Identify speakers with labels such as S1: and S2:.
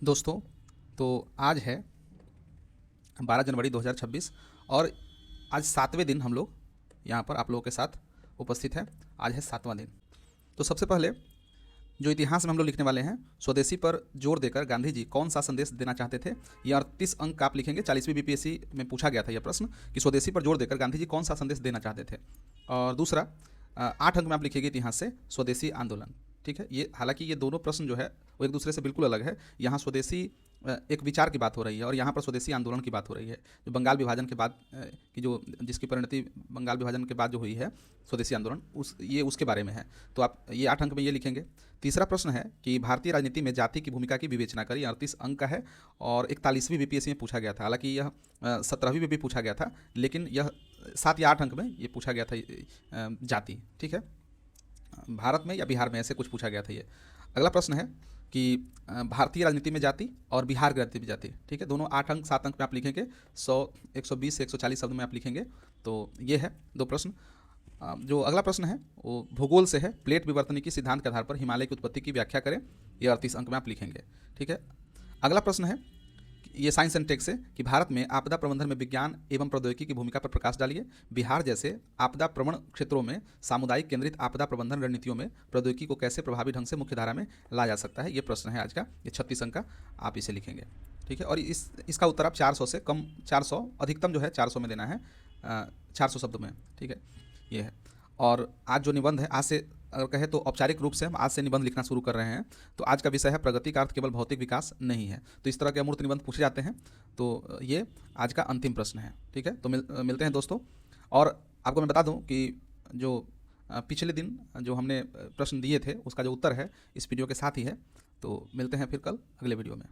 S1: दोस्तों, तो आज है 12 जनवरी 2026 और आज 7वें दिन हम लोग यहाँ पर आप लोगों के साथ उपस्थित हैं। आज है 7वां दिन। तो सबसे पहले जो इतिहास में हम लोग लिखने वाले हैं, स्वदेशी पर जोर देकर गांधी जी कौन सा संदेश देना चाहते थे। ये 38 अंक का आप लिखेंगे। 40वीं बीपीएससी में पूछा गया था यह प्रश्न कि स्वदेशी पर जोर देकर गांधी जी कौन सा संदेश देना चाहते थे। और दूसरा 8 अंक में आप लिखिएगा इतिहास से स्वदेशी आंदोलन। ठीक है, ये हालांकि ये दोनों प्रश्न जो है वो एक दूसरे से बिल्कुल अलग है। यहाँ स्वदेशी एक विचार की बात हो रही है और यहाँ पर स्वदेशी आंदोलन की बात हो रही है। जो बंगाल विभाजन के बाद की जो जिसकी परिणति बंगाल विभाजन के बाद जो हुई है स्वदेशी आंदोलन, ये उसके बारे में है। तो आप ये 8 अंक में ये लिखेंगे। तीसरा प्रश्न है कि भारतीय राजनीति में जाति की भूमिका की विवेचना करें। 38 अंक का है और 41वीं बीपीएससी में पूछा गया था। हालांकि यह 17वीं में भी पूछा गया था, लेकिन यह 7 या 8 अंक में ये पूछा गया था जाति। ठीक है, भारत में या बिहार में ऐसे कुछ पूछा गया था ये। अगला प्रश्न है कि भारतीय राजनीति में जाति और बिहार की राजनीति में जाति। ठीक है, दोनों 8 अंक 7 अंक में आप लिखेंगे। 100 120 से 140 शब्द में आप लिखेंगे। तो ये है दो प्रश्न। जो अगला प्रश्न है वो भूगोल से है। प्लेट विवर्तनिकी सिद्धांत के आधार पर हिमालय की उत्पत्ति की व्याख्या करें। ये 38 अंक में आप लिखेंगे। ठीक है, अगला प्रश्न है ये साइंस एंड टेक से कि भारत में आपदा प्रबंधन में विज्ञान एवं प्रौद्योगिकी की भूमिका पर प्रकाश डालिए। बिहार जैसे आपदा प्रवण क्षेत्रों में सामुदायिक केंद्रित आपदा प्रबंधन रणनीतियों में प्रौद्योगिकी को कैसे प्रभावी ढंग से मुख्य धारा में लाया जा सकता है। ये प्रश्न है आज का। ये 36 अंक का आप इसे लिखेंगे। ठीक है, और इसका उत्तर आप 400 से कम 400 अधिकतम जो है 400 में देना है, 400 शब्द में। ठीक है, ये है। और आज जो निबंध है, आज से अगर कहे तो औपचारिक रूप से हम आज से निबंध लिखना शुरू कर रहे हैं। तो आज का विषय है प्रगति का अर्थ केवल भौतिक विकास नहीं है। तो इस तरह के अमूर्त निबंध पूछे जाते हैं। तो ये आज का अंतिम प्रश्न है। ठीक है, तो मिलते हैं दोस्तों। और आपको मैं बता दूं कि जो पिछले दिन जो हमने प्रश्न दिए थे उसका जो उत्तर है इस वीडियो के साथ ही है। तो मिलते हैं फिर कल अगले वीडियो में।